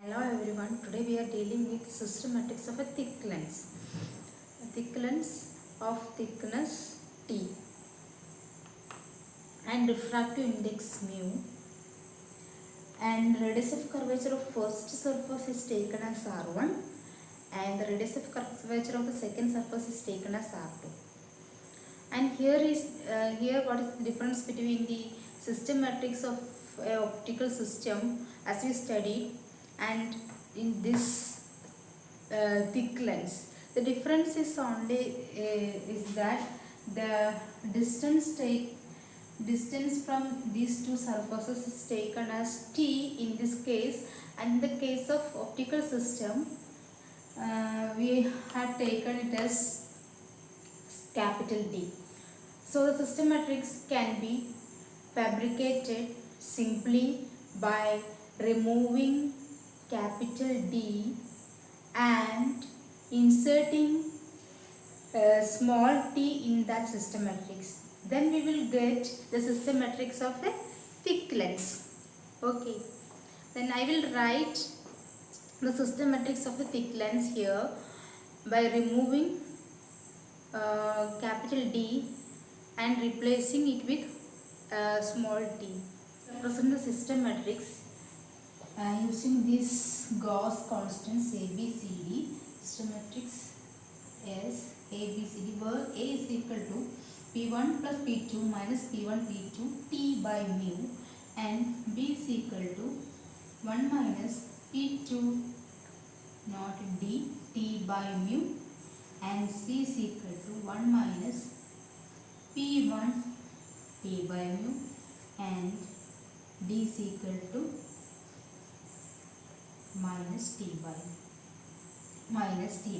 Hello everyone, today we are dealing with systematics of a thick lens. A thick lens of thickness t and refractive index mu, and radius of curvature of first surface is taken as r1 and the radius of curvature of the second surface is taken as r2. And here what is the difference between the systematics of a optical system as we studied and in this thick lens. The difference is only is that the distance from these two surfaces is taken as t in this case, and in the case of optical system we had taken it as capital D. So the system matrix can be fabricated simply by removing capital D and inserting small t in that system matrix. Then we will get the system matrix of a thick lens. Okay. Then I will write the system matrix of the thick lens here by removing capital D and replacing it with small t. Represent the system matrix using these Gauss constants A, B, C, D. System matrix is A, B, C, D, where A is equal to P1 plus P2 minus P1, P2 T by mu, and B is equal to 1 minus P2 not D T by mu, and C is equal to 1 minus P1 T by mu, and D is equal to minus T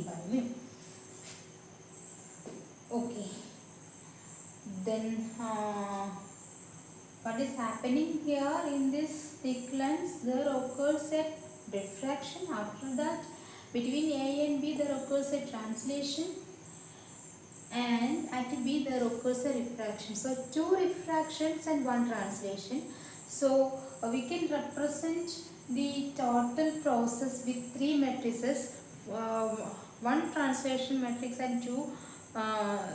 by mu. Okay. Then what is happening here in this thick lens? There occurs a diffraction. After that, between A and B there occurs a translation, and at B there occurs a refraction. So two refractions and one translation. So we can represent the total process with three matrices, one translation matrix and two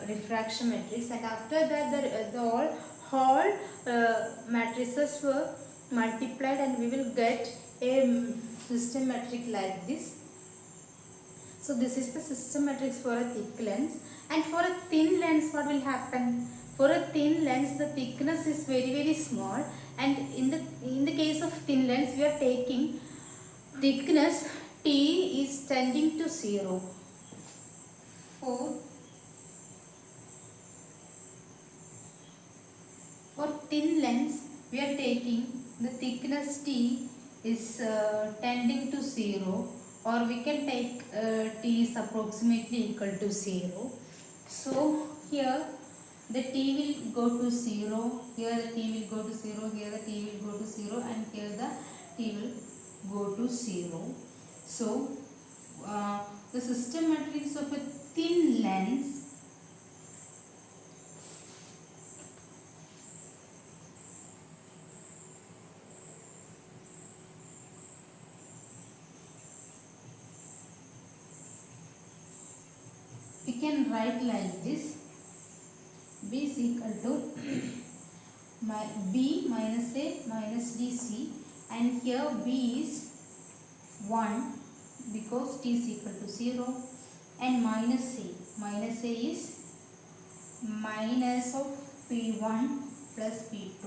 refraction matrix, and after that the whole matrices were multiplied and we will get a system matrix like this. So this is the system matrix for a thick lens. And for a thin lens, what will happen? For a thin lens, the thickness is very small, and in the case of thin lens, we are taking thickness t is tending to 0. For thin lens, we are taking the thickness t is tending to 0, or we can take t is approximately equal to 0. So here the t will go to 0, here the t will go to 0, here the t will go to 0, and here the t will go to 0. So the system matrix of a thin lens we can write like this: B is equal to B minus A minus DC, and here B is 1 because t is equal to 0, and minus A is minus of P1 plus P2,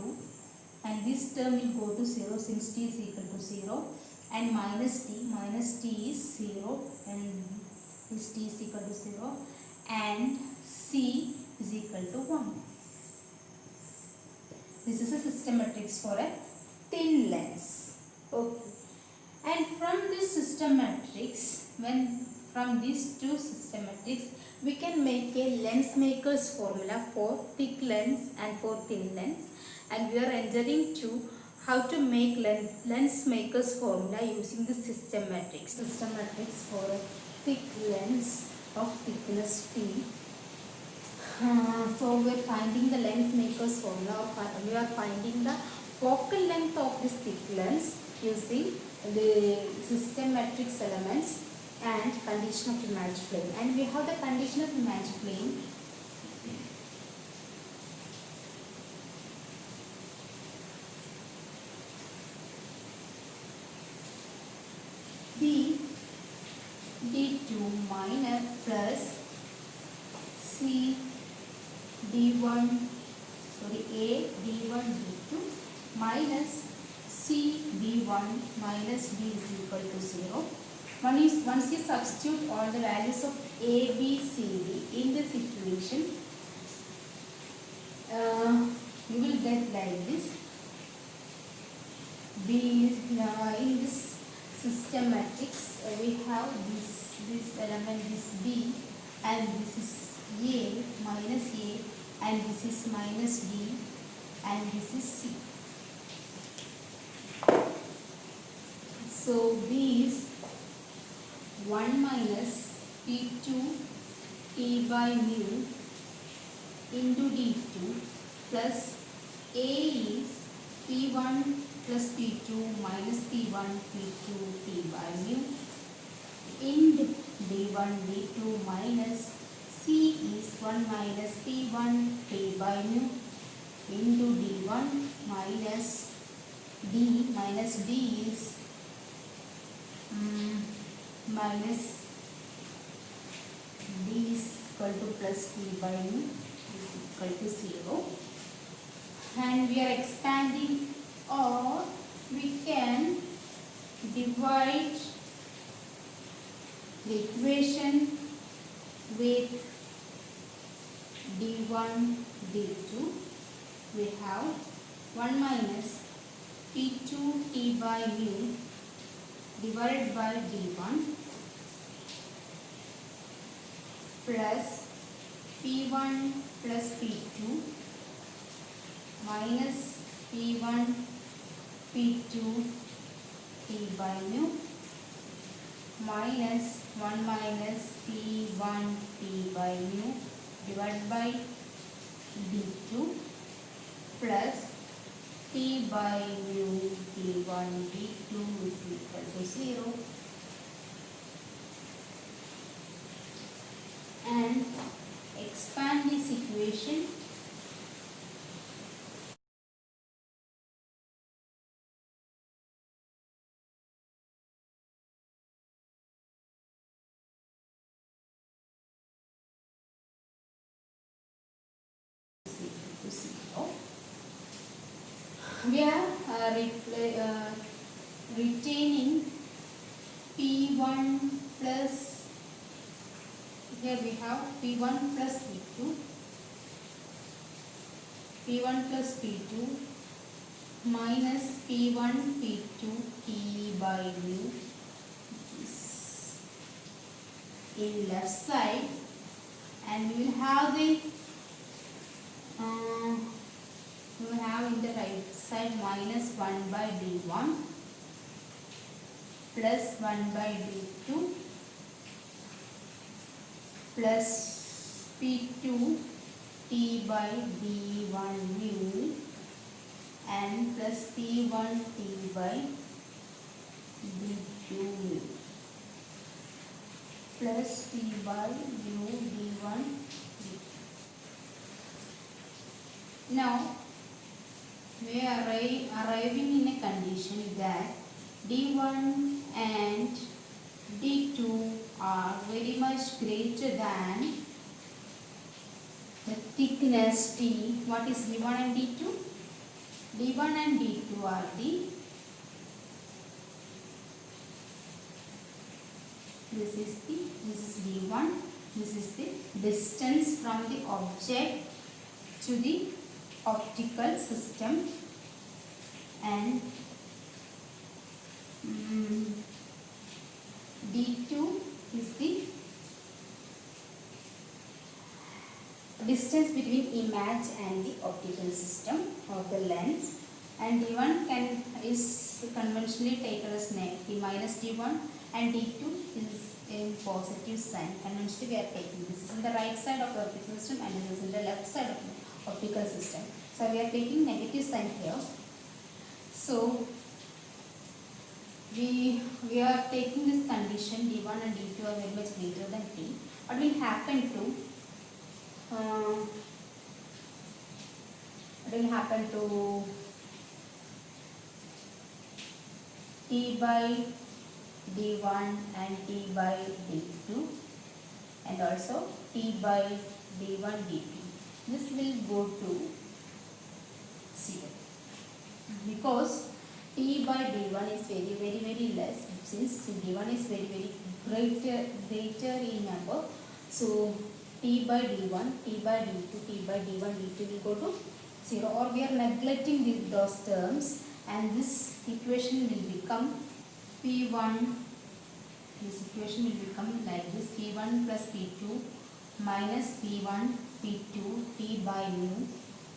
and this term will go to 0 since t is equal to 0, and minus t is 0, and this t is equal to 0, and C is equal to 1. This is a system matrix for a thin lens. Okay. And from this system matrix, from these two system matrix, we can make a lens maker's formula for thick lens and for thin lens, and we are entering to how to make lens maker's formula using the system matrix. System matrix for a thick lens of thickness t. So we are finding the lens maker's formula, we are finding the focal length of this thick lens using the system matrix elements and condition of image plane. And we have the condition of image plane. B d2 minus plus C d1, sorry, A d1 d2 minus C d1 minus D is equal to 0. Once you substitute all the values of A, B, C, D in this equation, you will get like this. B in this system matrix we have this element, this B, and this is A minus A, and this is minus D, and this is C. So B is 1 minus P2 T by mu into D2 plus A is P1 plus P2 minus P1 P2 T by mu into D1 D2 minus C is 1 minus P1 T by mu into D1 minus D is minus D is equal to plus T by mu is equal to 0. And we are expanding, or we can divide the equation with d1 d2. We have 1 minus P2 T by mu divided by d1 plus P1 plus P2 minus P1 P2 T by mu minus 1 minus P1 T by mu divided by D2 plus T by mu D1 D2 is equal to 0. And expand this equation. We are retaining P1 plus, here we have P1 plus P2, P1 plus P2 minus P1 P2 T by mu is in left side, and we will have the in the right side minus 1 by d1 plus 1 by d2 plus P2 T by d1 mu and plus P1 T by d2 mu plus T by mu d1 d2. Now we are arriving in a condition that d1 and d2 are very much greater than the thickness T. What is d1 and d2? d1 and d2 are this is d1, this is the distance from the object to the optical system, and d2 is the distance between image and the optical system or the lens, and d1 is conventionally taken as negative minus d1, and d2 is in positive sign. Conventionally we are taking this is in the right side of the optical system and this is in the left side of the optical system. So we are taking negative sign here. So we are taking this condition d1 and d2 are very much greater than t. What will happen to t by d1 and t by d2 and also t by d1 dt. This will go to 0 because t by d1 is very less, since d1 is very greater in number. So t by d1, t by d2, t by d1 dt will go to 0, or we are neglecting those terms, and this equation will become p1. This equation will become like this: p1 plus p2 minus p1 p2 t by mu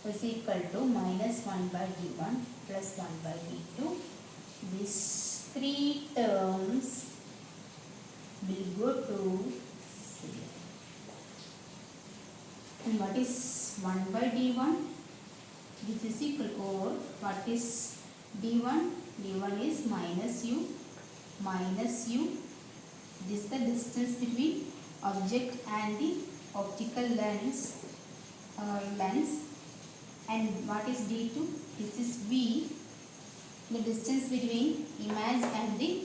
is equal to minus 1 by d1 plus 1 by d2. These three terms will go to 0. And what is 1 by d1? Which is equal to, or what is d1? d1 is minus u. This is the distance between object and the optical lens. And what is d2? This is v, the distance between image and the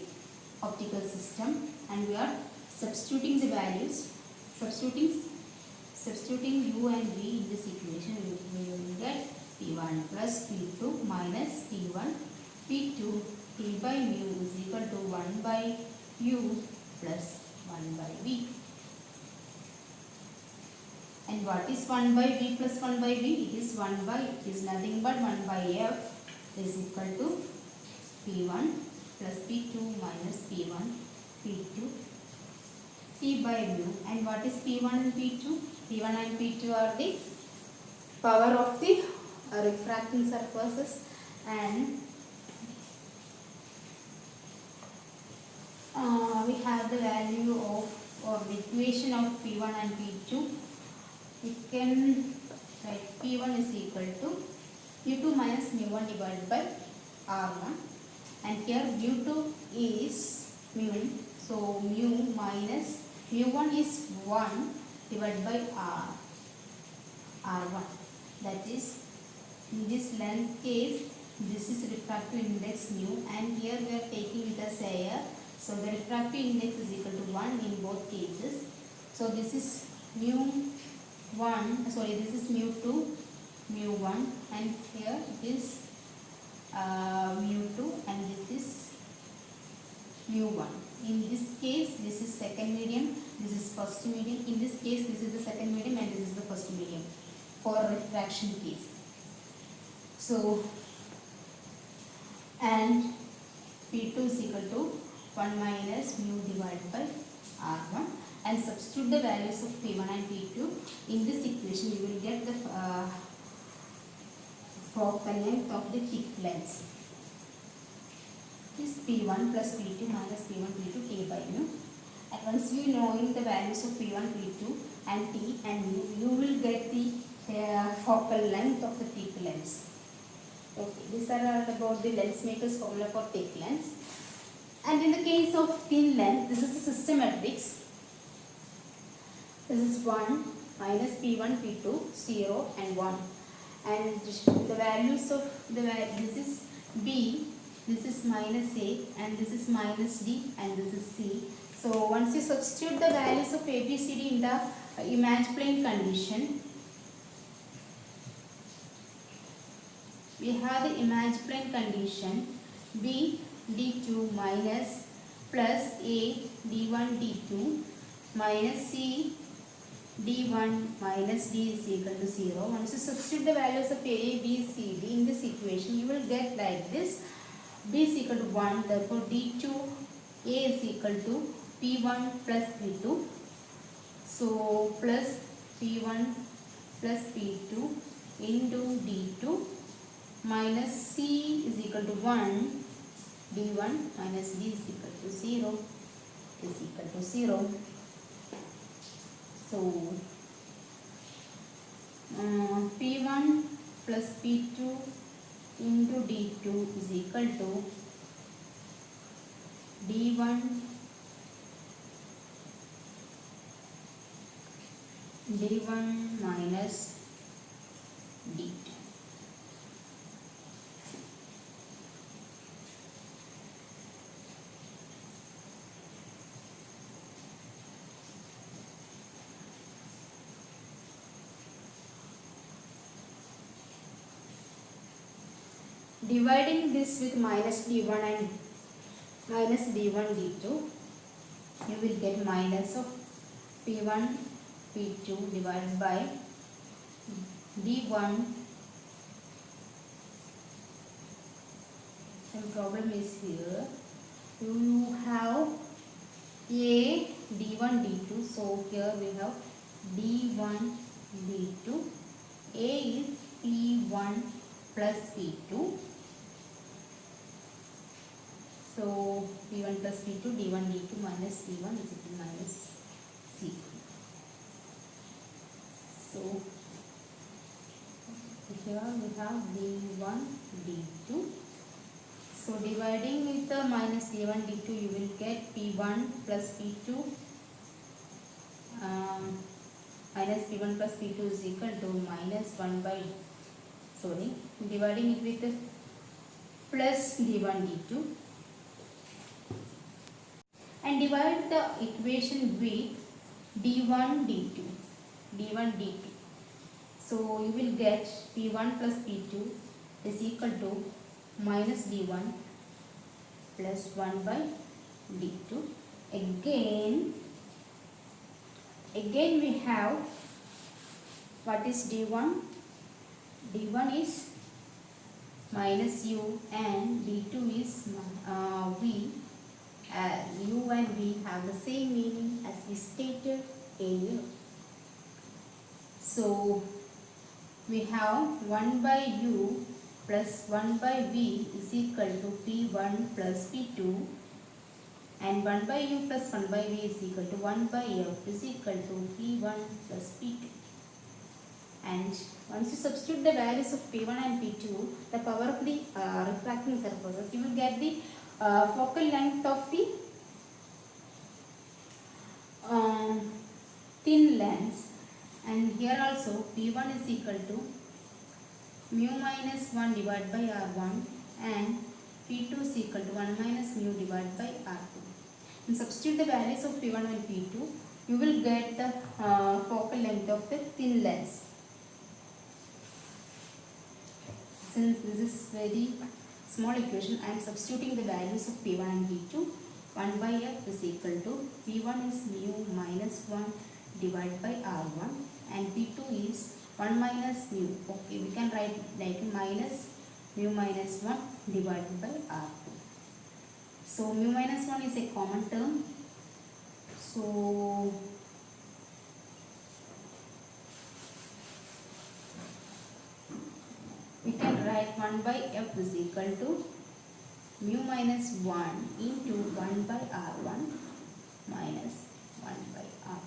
optical system, and we are substituting the values, substituting u and v in this equation. We will get p1 plus p2 minus p1 p2 t by mu is equal to 1 by u plus 1 by v. And what is 1 by v plus 1 by v? It is nothing but 1 by f is equal to p1 plus p2 minus p1 p2 t by mu. And what is p1 and p2? p1 and p2 are the power of the refracting surfaces, and we have the value of, or the equation of p1 and p2. We can write p1 is equal to u2 minus mu1 divided by r1, and here u2 is mu, so mu minus mu1 is 1 divided by r1. That is, in this lens case, this is refractive index mu, and here we are taking it as air, so the refractive index is equal to 1 in both cases. So this is this is mu2, mu1, and here it is mu2, and this is mu1. In this case, this is second medium, this is first medium. In this case, this is the second medium and this is the first medium for refraction case. So, and p2 is equal to 1 minus mu divided by r1, and substitute the values of p1 and p2 in this equation. You will get the focal length of the thick lens. Is p1 plus p2 minus p1 p2 t by mu. And once you knowing the values of p1 p2 and t and mu, you will get the focal length of the thick lens. Okay, these are all about the lens maker's formula for thick lens. And in the case of thin lens, this is the system matrix. This is 1 minus p1 p2 0 and 1, and the values of this is b, this is minus a, and this is minus d, and this is c. So once you substitute the values of a, b, c, d in the image plane condition, we have the image plane condition b d2 minus plus a d1 d2 minus c d1 minus d is equal to 0. Once you substitute the values of a, b, c, d in this equation, you will get like this: b is equal to 1, therefore d2 a is equal to p1 plus p2, so plus p1 plus p2 into d2 minus c is equal to 1, d1 minus d is equal to 0 is equal to 0. So p1 plus p2 into d2 is equal to d1 minus d2. Dividing this with minus d1 and minus d1 d2, you will get minus of p1 p2 divided by d1. Some problem is here. You have a d1 d2, so here we have d1 d2. A is p1 plus p2. So p1 plus p2, d1 d2 minus d1 is equal to minus c. So here we have d1 d2. So dividing with the minus d1 d2, you will get p1 plus p2 minus p1 plus p2 is equal to minus 1 by, dividing it with the plus d1 d2. And divide the equation with d1 d2. So you will get p1 plus p2 is equal to minus d1 plus 1 by d2. Again we have, what is d1? d1 is minus u and d2 is v. U and v have the same meaning as we stated earlier. So we have 1 by u plus 1 by v is equal to p1 plus p2, and 1 by u plus 1 by v is equal to 1 by f is equal to p1 plus p2. And once you substitute the values of p1 and p2, the power of the refracting surfaces, you will get the focal length of the thin lens. And here also p1 is equal to mu minus 1 divided by r1 and p2 is equal to 1 minus mu divided by r2. And substitute the values of p1 and p2, you will get the focal length of the thin lens. Since this is very small equation, I am substituting the values of p1 and p2. 1 by f is equal to p1 is mu minus 1 divided by r1 and p2 is 1 minus mu. Okay, we can write like minus mu minus 1 divided by r2. So mu minus 1 is a common term. So we can write 1 by f is equal to mu minus 1 into 1 by r1 minus 1 by r.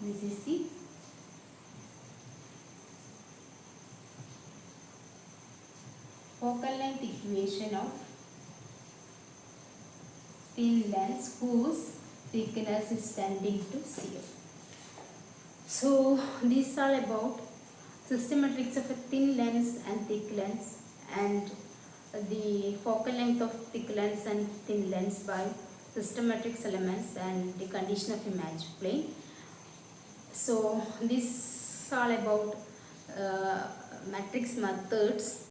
This is the focal length equation of thin lens whose thickness is tending to 0. So these are about systematics of a thin lens and thick lens, and the focal length of thick lens and thin lens by systematrics elements and the condition of image plane. So this is all about matrix methods.